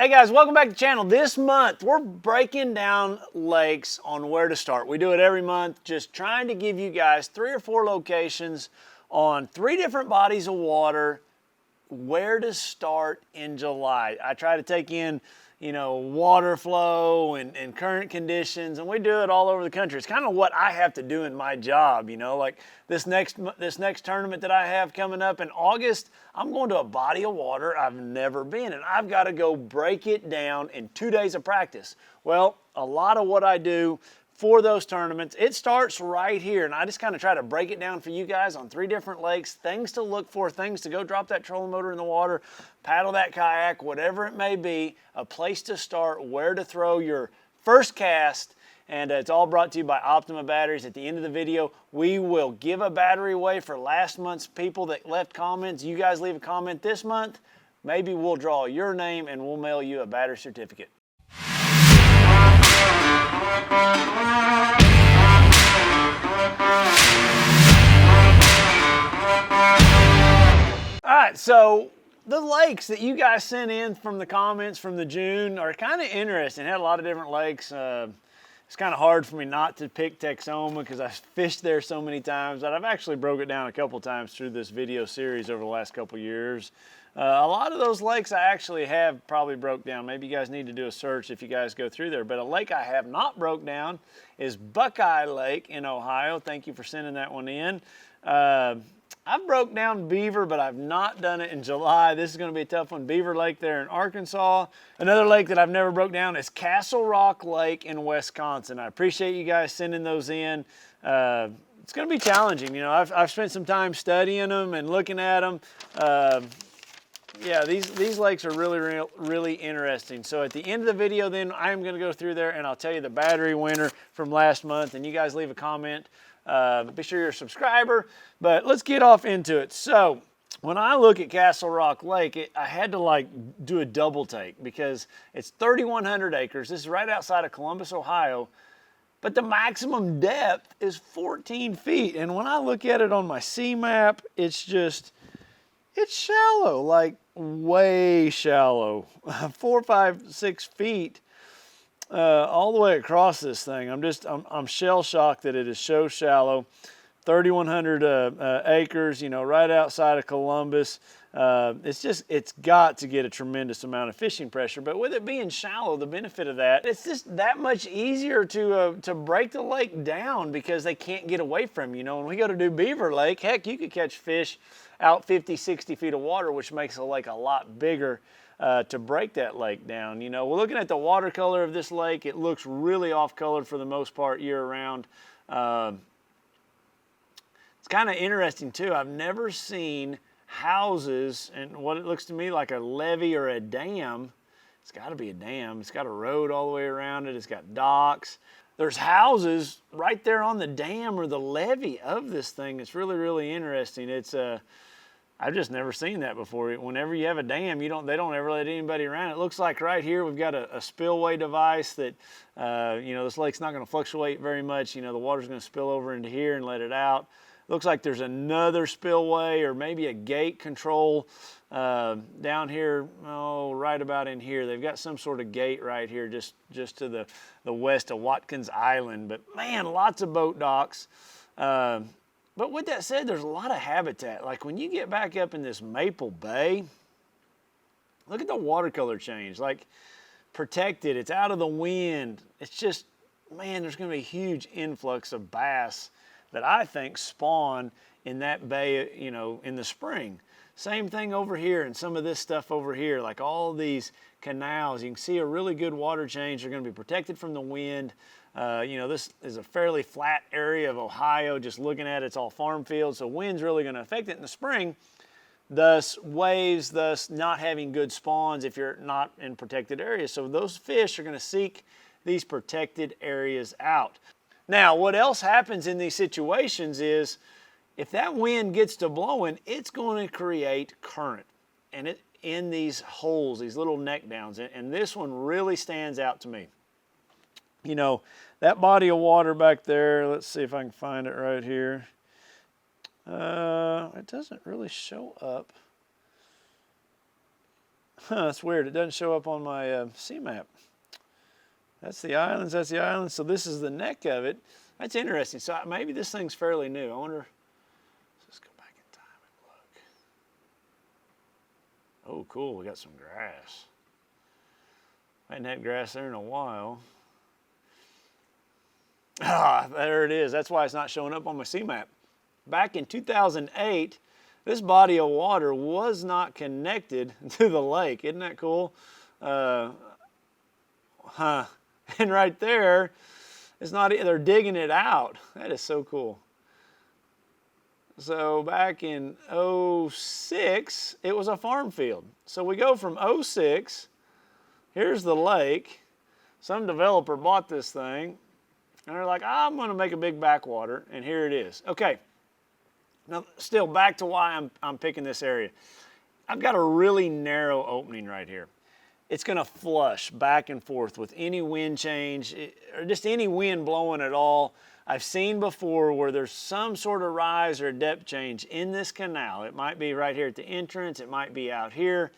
Hey guys, welcome back to the channel. This month, we're breaking down lakes on where to start. We do it every month, just trying to give you guys 3 or 4 locations on 3 different bodies of water, where to start in July. I try to take in, water flow and current conditions, and we do it all over the country. It's kind of what I have to do in my job, like this next tournament that I have coming up in August. I'm going to a body of water I've never been, and I've got to go break it down in 2 days of practice. Well, a lot of what I do for those tournaments, it starts right here, and I just kind of try to break it down for you guys on 3 different lakes, things to look for, things to go drop that trolling motor in the water, paddle that kayak, whatever it may be, a place to start, where to throw your first cast, and it's all brought to you by Optima batteries. At the end of the video, we will give a battery away for last month's people that left comments. You guys leave a comment this month, maybe we'll draw your name and we'll mail you a battery certificate. All right, so the lakes that you guys sent in from the comments from the June are kind of interesting. Had a lot of different lakes. It's kind of hard for me not to pick Texoma because I've fished there so many times, but I've actually broke it down a couple times through this video series over the last couple years. A lot of those lakes I actually have probably broke down. Maybe you guys need to do a search if you guys go through there. But a lake I have not broke down is Buckeye Lake in Ohio. Thank you for sending that one in. I've broke down Beaver, but I've not done it in July. This is going to be a tough one. Beaver Lake there in Arkansas. Another lake that I've never broke down is Castle Rock Lake in Wisconsin. I appreciate you guys sending those in. It's going to be challenging. I've spent some time studying them and looking at them. Yeah, these lakes are really interesting. So at the end of the video then, I'm going to go through there and I'll tell you the battery winner from last month, and you guys leave a comment. Be sure you're a subscriber, but let's get off into it. So when I look at Castle Rock Lake, I had to do a double take because it's 3,100 acres. This is right outside of Columbus, Ohio, but the maximum depth is 14 feet. And when I look at it on my sea map, it's shallow, like way shallow, 4, 5, 6 feet. All the way across this thing. I'm shell shocked that it is so shallow. 3,100 acres, right outside of Columbus. It's got to get a tremendous amount of fishing pressure. But with it being shallow, the benefit of that, it's just that much easier to break the lake down because they can't get away from you. When we go to do Beaver Lake, heck, you could catch fish out 50, 60 feet of water, which makes the lake a lot bigger. To break that lake down. We're looking at the watercolor of this lake. It looks really off-colored for the most part year-round. It's kind of interesting too. I've never seen houses and what it looks to me like a levee or a dam. It's got to be a dam. It's got a road all the way around it. It's got docks. There's houses right there on the dam or the levee of this thing. It's really interesting. I've just never seen that before. Whenever you have a dam, they don't ever let anybody around. It looks like right here we've got a spillway device that, this lake's not going to fluctuate very much. The water's going to spill over into here and let it out. Looks like there's another spillway or maybe a gate control down here, right about in here. They've got some sort of gate right here just to the west of Watkins Island. But man, lots of boat docks. But with that said, there's a lot of habitat. Like when you get back up in this Maple Bay, look at the watercolor change. Like protected, it's out of the wind. It's just, man, there's going to be a huge influx of bass that I think spawn in that bay, in the spring. Same thing over here and some of this stuff over here, like all these canals. You can see a really good water change. They're going to be protected from the wind. This is a fairly flat area of Ohio. Just looking at it, it's all farm fields, so wind's really going to affect it in the spring. Thus, waves, thus not having good spawns if you're not in protected areas. So those fish are going to seek these protected areas out. Now, what else happens in these situations is if that wind gets to blowing, it's going to create current. And in these holes, these little neck downs, and this one really stands out to me. That body of water back there, let's see if I can find it right here. It doesn't really show up. Huh, that's weird. It doesn't show up on my sea map. That's the islands, that's the islands. So this is the neck of it. That's interesting. So maybe this thing's fairly new. I wonder, let's just go back in time and look. Oh, cool, we got some grass. I hadn't had grass there in a while. Ah, there it is. That's why it's not showing up on my sea map. Back in 2008, this body of water was not connected to the lake. Isn't that cool? And right there, it's not, they're digging it out. That is so cool. So back in 06, it was a farm field. So we go from 06, here's the lake. Some developer bought this thing, and they're like, I'm going to make a big backwater, and here it is. Okay, now still back to why I'm picking this area. I've got a really narrow opening right here. It's going to flush back and forth with any wind change, or just any wind blowing at all. I've seen before where there's some sort of rise or depth change in this canal. It might be right here at the entrance, it might be out here.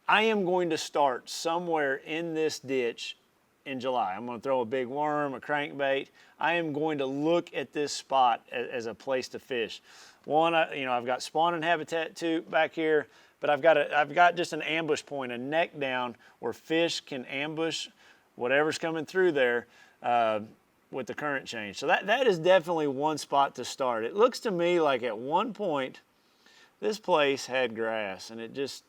I am going to start somewhere in this ditch in July. I'm going to throw a big worm, a crankbait. I am going to look at this spot as a place to fish. One, I've got spawning habitat too back here, but I've got just an ambush point, a neck down where fish can ambush whatever's coming through there with the current change. So that is definitely one spot to start. It looks to me like at one point this place had grass, and it just,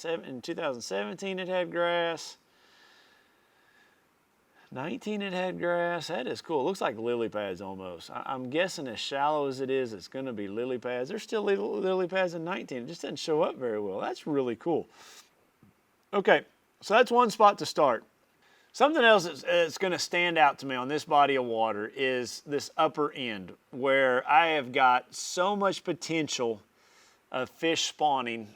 in 2017 it had grass. 19 it had grass. That is cool. It looks like lily pads almost. I'm guessing as shallow as it is, it's going to be lily pads. There's still lily pads in 19. It just doesn't show up very well. That's really cool. Okay, so that's one spot to start. Something else that's going to stand out to me on this body of water is this upper end, where I have got so much potential of fish spawning.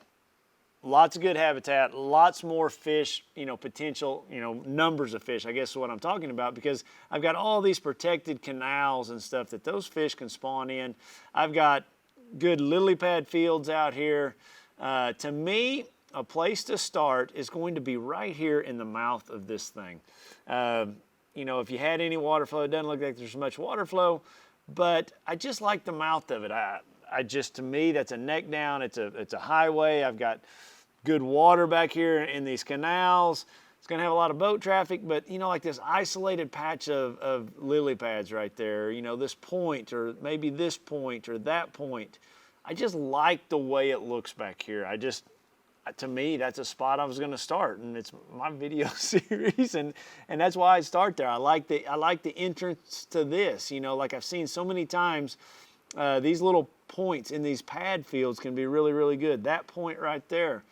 Lots of good habitat, lots more fish, potential, numbers of fish, I guess is what I'm talking about, because I've got all these protected canals and stuff that those fish can spawn in. I've got good lily pad fields out here. To me, a place to start is going to be right here in the mouth of this thing. If you had any water flow, it doesn't look like there's much water flow, but I just like the mouth of it. To me, that's a neck down. It's a highway. I've got good water back here in these canals. It's going to have a lot of boat traffic, but like this isolated patch of lily pads right there, this point, or maybe this point or that point. I just like the way it looks back here. To me, that's a spot I was going to start, and it's my video series, and that's why I start there. I like the entrance to this. Like I've seen so many times, these little points in these pad fields can be really, really good. That point right there,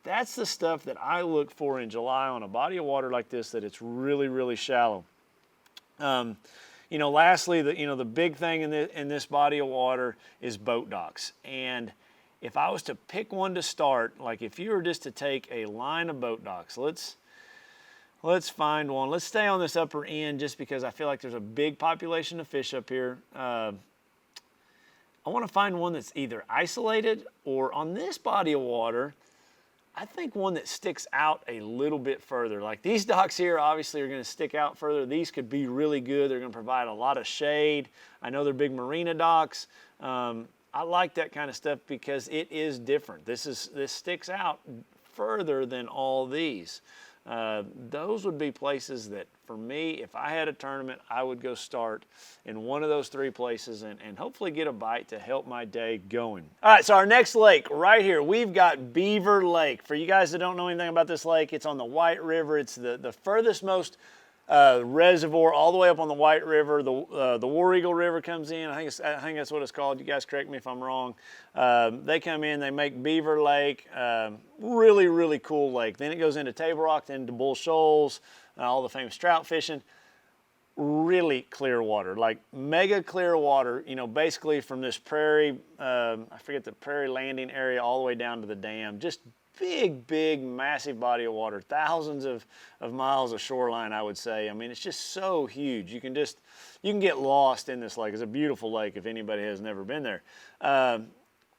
that's the stuff that I look for in July on a body of water like this, that it's really, really shallow. Lastly, the big thing in this body of water is boat docks. And if I was to pick one to start, like if you were just to take a line of boat docks, let's find one. Let's stay on this upper end just because I feel like there's a big population of fish up here. I want to find one that's either isolated or on this body of water, I think one that sticks out a little bit further. Like these docks here obviously are going to stick out further. These could be really good. They're going to provide a lot of shade. I know they're big marina docks. I like that kind of stuff because it is different. This sticks out further than all these. Those would be places that, for me, if I had a tournament, I would go start in one of those three places and hopefully get a bite to help my day going. All right, so our next lake right here, we've got Beaver Lake. For you guys that don't know anything about this lake, it's on the White River. It's the furthest most reservoir all the way up on the White River. The War Eagle River comes in. I think that's what it's called. You guys correct me if I'm wrong. They come in, they make Beaver Lake. Really, really cool lake. Then it goes into Table Rock, then to Bull Shoals, all the famous trout fishing. Really clear water, like mega clear water, basically from this prairie, I forget the prairie landing area, all the way down to the dam. Just big, massive body of water, thousands of miles of shoreline, I would say. I mean, it's just so huge. You can get lost in this lake. It's a beautiful lake if anybody has never been there.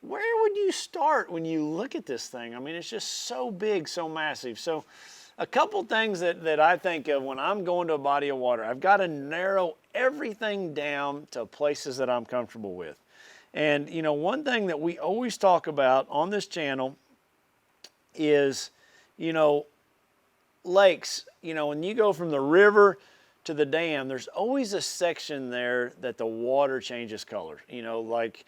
where would you start when you look at this thing? I mean, it's just so big, so massive. So a couple things that I think of when I'm going to a body of water, I've got to narrow everything down to places that I'm comfortable with. And, you know, one thing that we always talk about on this channel is, you know, lakes. You know, when you go from the river to the dam, there's always a section there that the water changes color. You know, like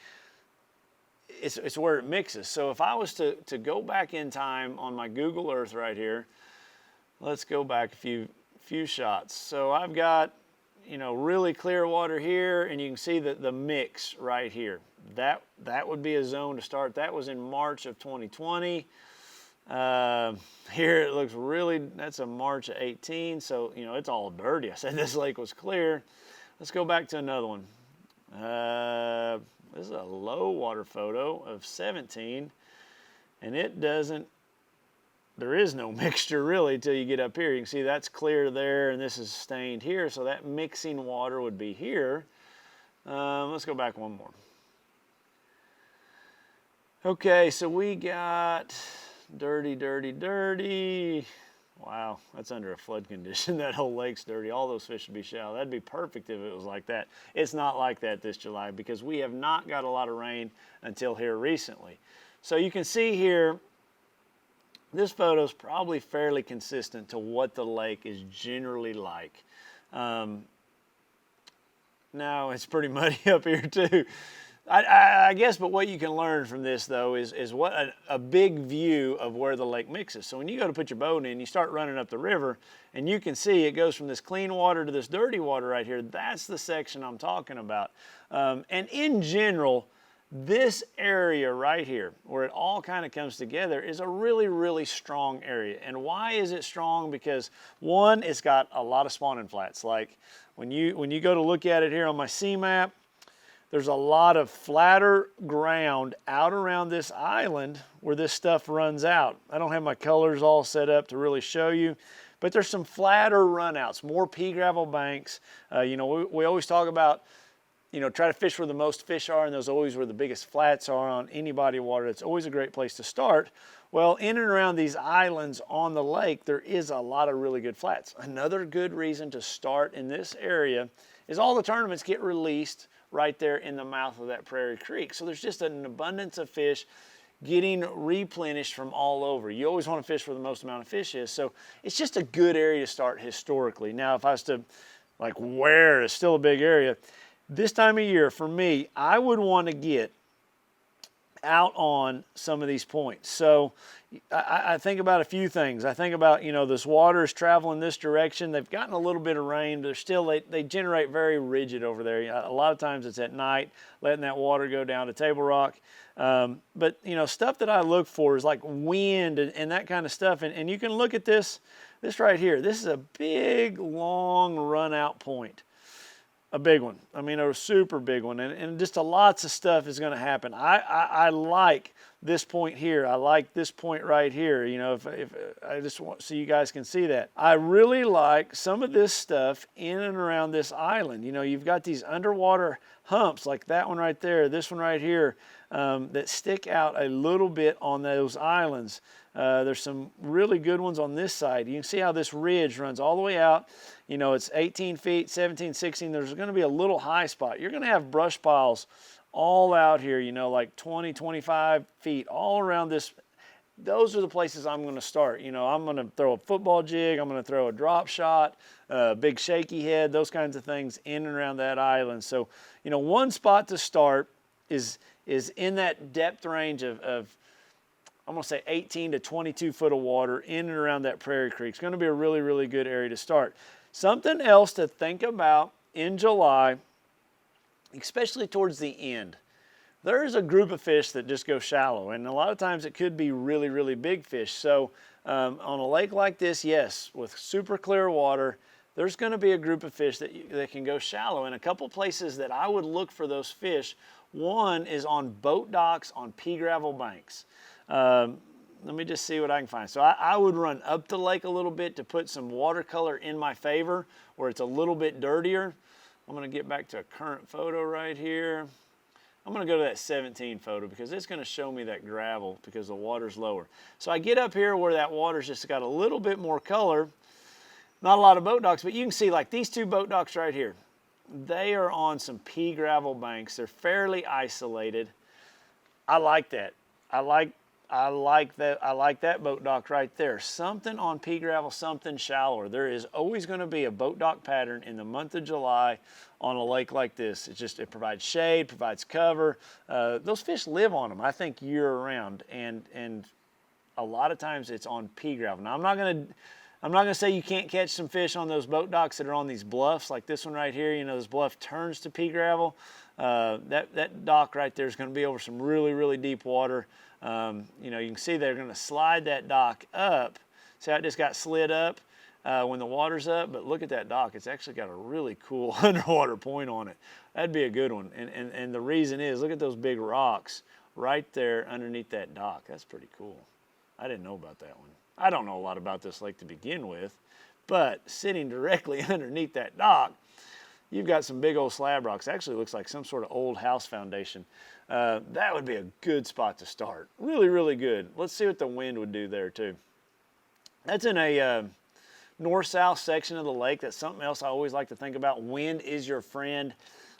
it's where it mixes. So if I was to go back in time on my Google Earth right here, let's go back a few shots. So I've got, you know, really clear water here, and you can see the mix right here. That would be a zone to start. That was in March of 2020. Here it looks really, that's a March of 18, so, you know, it's all dirty. I said this lake was clear. Let's go back to another one. This is a low water photo of 17, and it doesn't, there is no mixture really till you get up here. You can see that's clear there, and this is stained here, so that mixing water would be here. Let's go back one more. Okay, so we got dirty, dirty, dirty. Wow, that's under a flood condition. That whole lake's dirty. All those fish would be shallow. That'd be perfect if it was like that. It's not like that this July because we have not got a lot of rain until here recently. So you can see here, this photo is probably fairly consistent to what the lake is generally like. Now it's pretty muddy up here too. I guess, but what you can learn from this though is what a big view of where the lake mixes. So when you go to put your boat in, you start running up the river, and you can see it goes from this clean water to this dirty water right here. That's the section I'm talking about. And in general, this area right here, where it all kind of comes together, is a really, really strong area. And why is it strong? Because one, it's got a lot of spawning flats. Like when you go to look at it here on my sea map, there's a lot of flatter ground out around this island where this stuff runs out. I don't have my colors all set up to really show you, but there's some flatter runouts, more pea gravel banks. You know, we always talk about, you know, try to fish where the most fish are, and those always where the biggest flats are on any body of water. It's always a great place to start. Well, in and around these islands on the lake, there is a lot of really good flats. Another good reason to start in this area is all the tournaments get released right there in the mouth of that Prairie Creek. So there's just an abundance of fish getting replenished from all over. You always want to fish where the most amount of fish is. So it's just a good area to start historically. Now, if I was to, like, where is still a big area, this time of year, for me, I would want to get out on some of these points. So I think about a few things. I think about, you know, this water is traveling this direction. They've gotten a little bit of rain, but they're still, they generate very rigid over there. A lot of times it's at night, letting that water go down to Table Rock. But, you know, stuff that I look for is like wind and that kind of stuff. And you can look at this right here. This is a big, long run out point. A big one. I mean, a super big one, and just lots of stuff is going to happen. I like this point here. I like this point right here. You know, if I just want so you guys can see that. I really like some of this stuff in and around this island. You know, you've got these underwater humps like that one right there, this one right here, that stick out a little bit on those islands. There's some really good ones on this side. You can see how this ridge runs all the way out. You know, it's 18 feet, 17, 16. There's going to be a little high spot. You're going to have brush piles all out here, you know, like 20, 25 feet all around this. Those are the places I'm going to start. You know, I'm going to throw a football jig. I'm going to throw a drop shot, a big shaky head, those kinds of things in and around that island. So, you know, one spot to start is in that depth range of I'm going to say 18 to 22 foot of water in and around that Prairie Creek. It's going to be a really, really good area to start. Something else to think about in July, especially towards the end. There is a group of fish that just go shallow, and a lot of times it could be really, really big fish. So on a lake like this, yes, with super clear water, there's going to be a group of fish that can go shallow. And a couple places that I would look for those fish, one is on boat docks on pea gravel banks. Let me just see what I can find. So I would run up the lake a little bit to put some watercolor in my favor where it's a little bit dirtier. I'm going to get back to a current photo right here. I'm gonna go to that 17 photo because it's gonna show me that gravel because the water's lower. So I get up here where that water's just got a little bit more color. Not a lot of boat docks, but you can see like these two boat docks right here. They are on some pea gravel banks. They're fairly isolated. I like that. I like that boat dock right there. Something on pea gravel, something shallower. There is always going to be a boat dock pattern in the month of July on a lake like this. It provides shade, provides cover. Those fish live on them, I think, year round, and a lot of times it's on pea gravel. Now I'm not gonna say you can't catch some fish on those boat docks that are on these bluffs, like this one right here. You know, this bluff turns to pea gravel. That dock right there is going to be over some really, really deep water. You know, you can see they're going to slide that dock up. See how it just got slid up when the water's up? But look at that dock. It's actually got a really cool underwater point on it. That'd be a good one. And the reason is, look at those big rocks right there underneath that dock. That's pretty cool. I didn't know about that one. I don't know a lot about this lake to begin with, but sitting directly underneath that dock, you've got some big old slab rocks. Actually looks like some sort of old house foundation. That would be a good spot to start. Really, really good. Let's see what the wind would do there too. That's in a north-south section of the lake. That's something else I always like to think about. Wind is your friend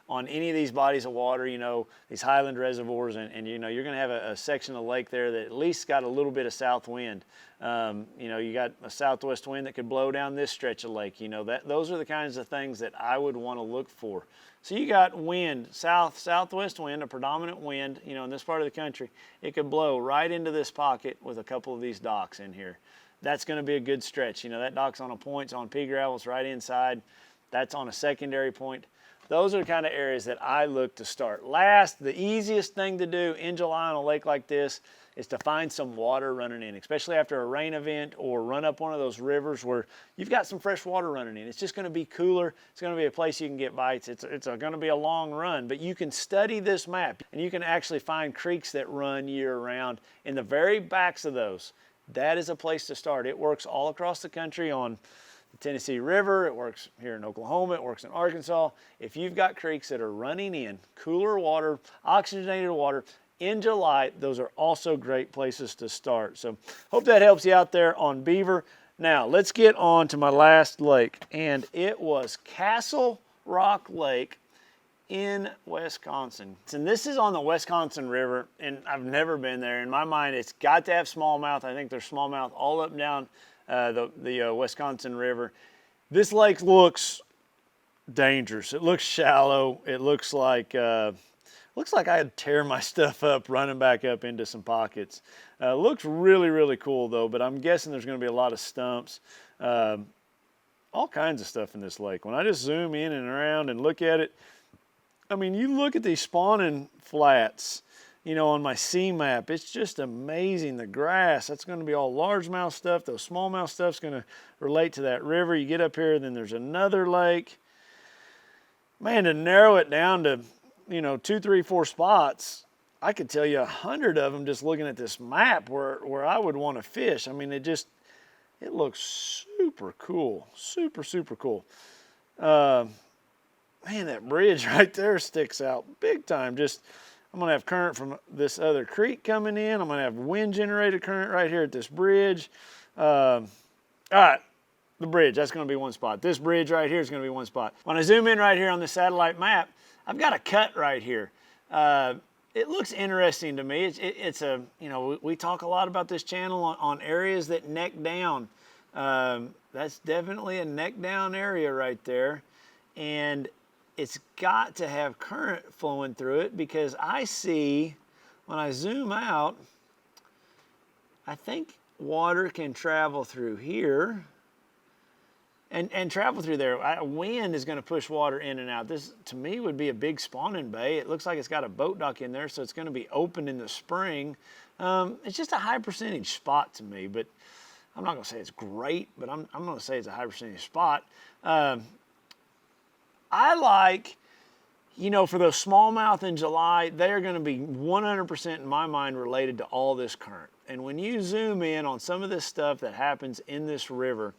on any of these bodies of water, you know, these highland reservoirs, and you know, you're going to have a section of the lake there that at least got a little bit of south wind. You know, you got a southwest wind that could blow down this stretch of lake. You know, those are the kinds of things that I would want to look for. So you got wind, southwest wind, a predominant wind, you know, in this part of the country. It could blow right into this pocket with a couple of these docks in here. That's going to be a good stretch. You know, that dock's on a point, it's on pea gravel, it's right inside. That's on a secondary point. Those are the kind of areas that I look to start. Last, the easiest thing to do in July on a lake like this is to find some water running in, especially after a rain event, or run up one of those rivers where you've got some fresh water running in. It's just going to be cooler. It's going to be a place you can get bites. It's going to be a long run, but you can study this map and you can actually find creeks that run year round in the very backs of those. That is a place to start. It works all across the country on the Tennessee River. It works here in Oklahoma. It works in Arkansas. If you've got creeks that are running in, cooler water, oxygenated water, in July, those are also great places to start. So hope that helps you out there on Beaver. Now let's get on to my last lake, and it was Castle Rock Lake in Wisconsin. And this is on the Wisconsin River, and I've never been there. In my mind, it's got to have smallmouth. I think there's smallmouth all up and down the Wisconsin River. This lake looks dangerous. It looks shallow. It looks like I'd tear my stuff up running back up into some pockets. Looks really, really cool though, but I'm guessing there's going to be a lot of stumps. All kinds of stuff in this lake. When I just zoom in and around and look at it, I mean, you look at these spawning flats, you know, on my sea map, it's just amazing. The grass, that's going to be all largemouth stuff. Those smallmouth stuff's going to relate to that river. You get up here, then there's another lake. Man, to narrow it down to, you know, 2, 3, 4 spots, I could tell you 100 of them just looking at this map where I would want to fish. I mean, it looks super cool, super, super cool. Man, that bridge right there sticks out big time. I'm going to have current from this other creek coming in. I'm going to have wind-generated current right here at this bridge. All right, the bridge, that's going to be one spot. This bridge right here is going to be one spot. When I zoom in right here on the satellite map, I've got a cut right here. It looks interesting to me. It's a, you know, we talk a lot about this channel on areas that neck down. That's definitely a neck down area right there. And it's got to have current flowing through it, because I see, when I zoom out, I think water can travel through here and travel through there. Wind is going to push water in and out. This, to me, would be a big spawning bay. It looks like it's got a boat dock in there, so it's going to be open in the spring. It's just a high percentage spot to me, but I'm not going to say it's great, but I'm going to say it's a high percentage spot. I like, you know, for those smallmouth in July, they're going to be 100% in my mind related to all this current. And when you zoom in on some of this stuff that happens in this river,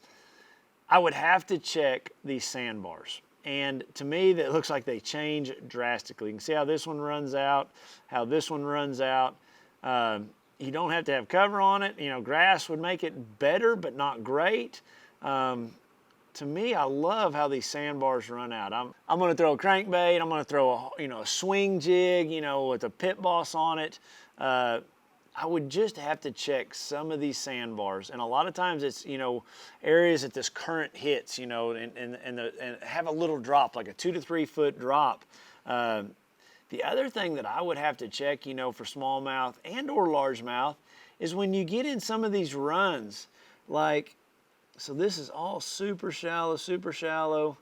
I would have to check these sandbars. And to me, that looks like they change drastically. You can see how this one runs out, how this one runs out. You don't have to have cover on it. You know, grass would make it better, but not great. To me, I love how these sandbars run out. I'm going to throw a crankbait. I'm going to throw a swing jig, with a pit boss on it. I would just have to check some of these sandbars, and a lot of times it's areas that this current hits, and have a little drop, like a 2 to 3 foot drop. The other thing that I would have to check, for smallmouth and or largemouth, is when you get in some of these runs, like. So this is all super shallow, super shallow.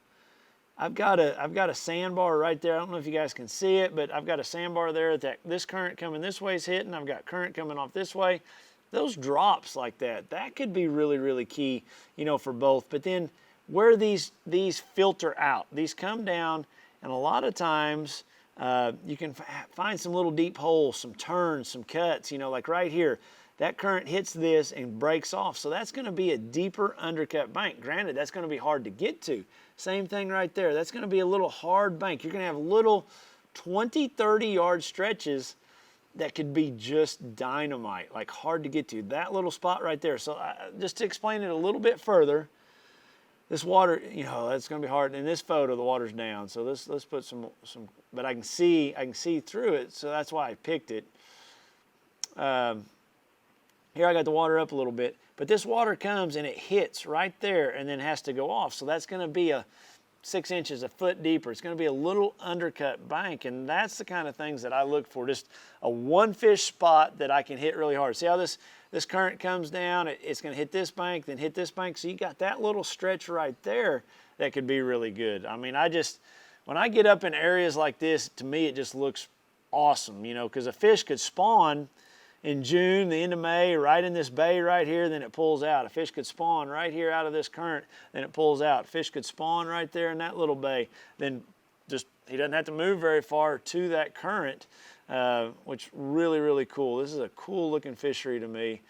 I've got a sandbar right there. I don't know if you guys can see it, but I've got a sandbar there that this current coming this way is hitting. I've got current coming off this way. Those drops like that could be really, really key, for both. But then where these filter out, these come down, and a lot of times you can find some little deep holes, some turns, some cuts, like right here. That current hits this and breaks off. So that's going to be a deeper undercut bank. Granted, that's going to be hard to get to. Same thing right there. That's going to be a little hard bank. You're going to have little 20, 30 yard stretches that could be just dynamite, like hard to get to. That little spot right there. So just to explain it a little bit further, this water, that's going to be hard. In this photo, the water's down. So let's put some, but I can see through it. So that's why I picked it. Here I got the water up a little bit, but this water comes and it hits right there and then has to go off. So that's going to be a 6 inches, a foot deeper. It's going to be a little undercut bank, and that's the kind of things that I look for. Just a one fish spot that I can hit really hard. See how this current comes down? It's going to hit this bank, then hit this bank. So you got that little stretch right there that could be really good. I mean, when I get up in areas like this, to me it just looks awesome, because a fish could spawn in June, the end of May, right in this bay right here, then it pulls out. A fish could spawn right here out of this current, then it pulls out. A fish could spawn right there in that little bay, then he doesn't have to move very far to that current, which really, really cool. This is a cool looking fishery to me.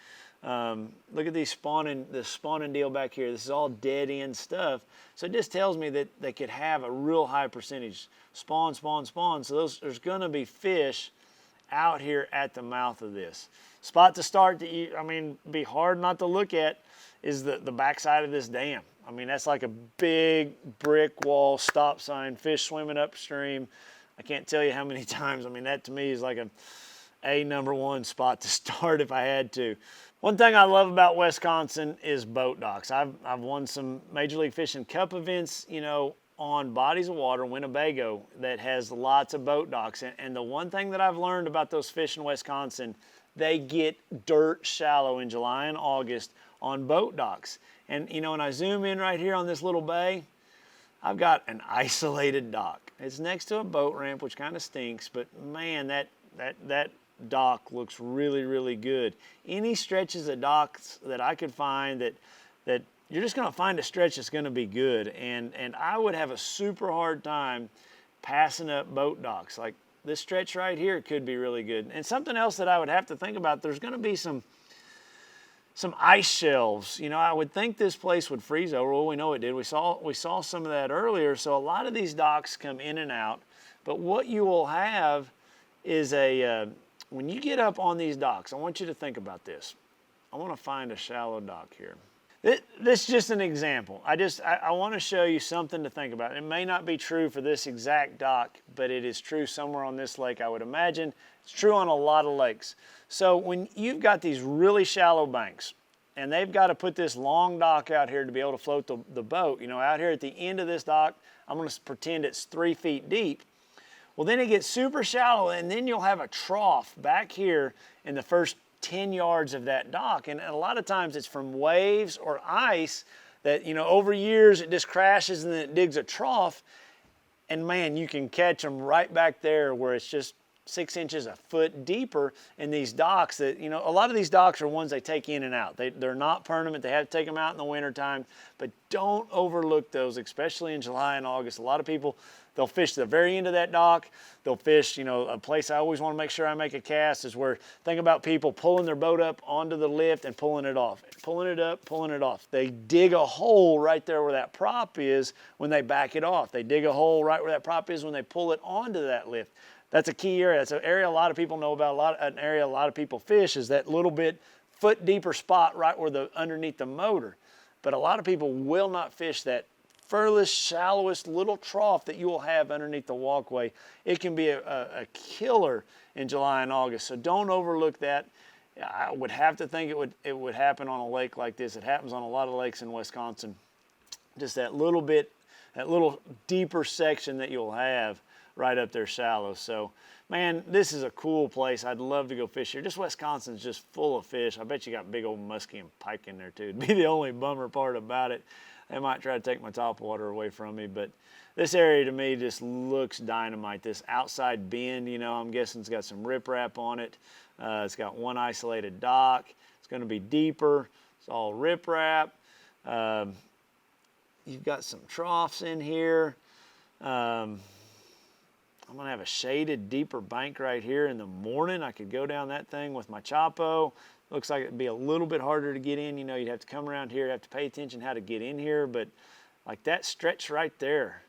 Look at this spawning deal back here. This is all dead end stuff. So it just tells me that they could have a real high percentage spawn. So there's gonna be fish out here at the mouth of this. Spot to start be hard not to look at is the backside of this dam. I mean, that's like a big brick wall, stop sign, fish swimming upstream. I can't tell you how many times. I mean, that to me is like a number one spot to start if I had to. One thing I love about Wisconsin is boat docks. I've won some Major League Fishing Cup events, on bodies of water, Winnebago, that has lots of boat docks. And the one thing that I've learned about those fish in Wisconsin, they get dirt shallow in July and August on boat docks. And when I zoom in right here on this little bay, I've got an isolated dock. It's next to a boat ramp, which kind of stinks, but man, that dock looks really, really good. Any stretches of docks that I could find that you're just going to find a stretch that's going to be good, and I would have a super hard time passing up boat docks. Like this stretch right here could be really good. And something else that I would have to think about, there's going to be some ice shelves. I would think this place would freeze over. Well, we know it did. We saw some of that earlier. So a lot of these docks come in and out. But what you will have is when you get up on these docks, I want you to think about this. I want to find a shallow dock here. This is just an example. I want to show you something to think about. It may not be true for this exact dock, but it is true somewhere on this lake, I would imagine. It's true on a lot of lakes. So when you've got these really shallow banks, and they've got to put this long dock out here to be able to float the boat, out here at the end of this dock, I'm going to pretend it's 3 feet deep. Well, then it gets super shallow, and then you'll have a trough back here in the first 10 yards of that dock, and a lot of times it's from waves or ice that over years it just crashes and then it digs a trough, and man, you can catch them right back there where it's just 6 inches, a foot deeper in these docks that, you know, a lot of these docks are ones they take in and out. They're not permanent. They have to take them out in the wintertime, but don't overlook those, especially in July and August. A lot of people, they'll fish the very end of that dock. They'll fish, you know, a place I always want to make sure I make a cast is where, think about people pulling their boat up onto the lift and pulling it off. Pulling it up, pulling it off. They dig a hole right there where that prop is when they back it off. They dig a hole right where that prop is when they pull it onto that lift. That's a key area. That's an area a lot of people know about. An area a lot of people fish is that little bit foot deeper spot right where underneath the motor. But a lot of people will not fish that furthest, shallowest little trough that you will have underneath the walkway. It can be a killer in July and August. So don't overlook that. I would have to think it would happen on a lake like this. It happens on a lot of lakes in Wisconsin. Just that little bit, that little deeper section that you'll have right up there shallow. So, man, this is a cool place. I'd love to go fish here. Just Wisconsin's just full of fish. I bet you got big old muskie and pike in there too. It'd be the only bummer part about it. They might try to take my topwater away from me, but this area to me just looks dynamite. This outside bend, you know, I'm guessing it's got some riprap on it. It's got one isolated dock. It's going to be deeper. It's all riprap. You've got some troughs in here. I'm going to have a shaded, deeper bank right here in the morning. I could go down that thing with my Chapo. Looks like it'd be a little bit harder to get in. You know, you'd have to come around here, have to pay attention how to get in here. But like that stretch right there,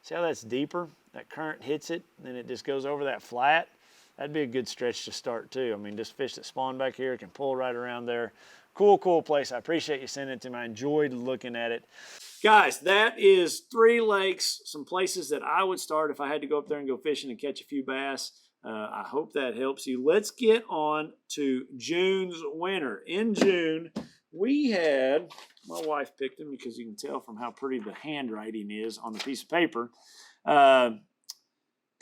see how that's deeper? That current hits it, and then it just goes over that flat. That'd be a good stretch to start too. I mean, just fish that spawn back here can pull right around there. Cool, cool place. I appreciate you sending it to me. I enjoyed looking at it. Guys, that is 3 lakes, some places that I would start if I had to go up there and go fishing and catch a few bass. I hope that helps you. Let's get on to June's winner. In June, we had, my wife picked them because you can tell from how pretty the handwriting is on the piece of paper.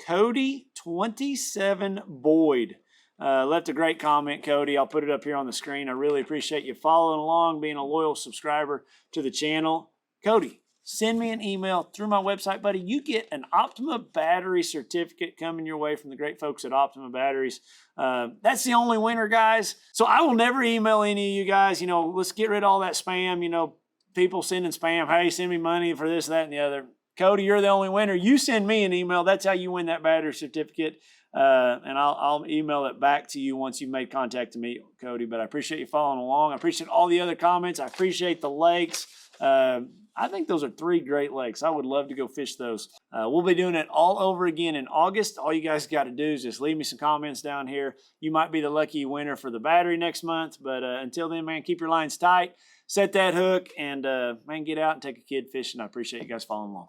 Cody 27 Boyd. Left a great comment, Cody. I'll put it up here on the screen. I really appreciate you following along, being a loyal subscriber to the channel. Cody, send me an email through my website, buddy. You get an Optima battery certificate coming your way from the great folks at Optima Batteries. That's the only winner, guys. So I will never email any of you guys. You know, let's get rid of all that spam. You know, people sending spam. Hey, send me money for this, that, and the other. Cody, you're the only winner. You send me an email. That's how you win that battery certificate. And I'll email it back to you once you've made contact to me, Cody. But I appreciate you following along. I appreciate all the other comments. I appreciate the lakes. I think those are 3 great lakes. I would love to go fish those. We'll be doing it all over again in August. All you guys got to do is just leave me some comments down here. You might be the lucky winner for the battery next month. But until then, man, keep your lines tight. Set that hook and, man, get out and take a kid fishing. I appreciate you guys following along.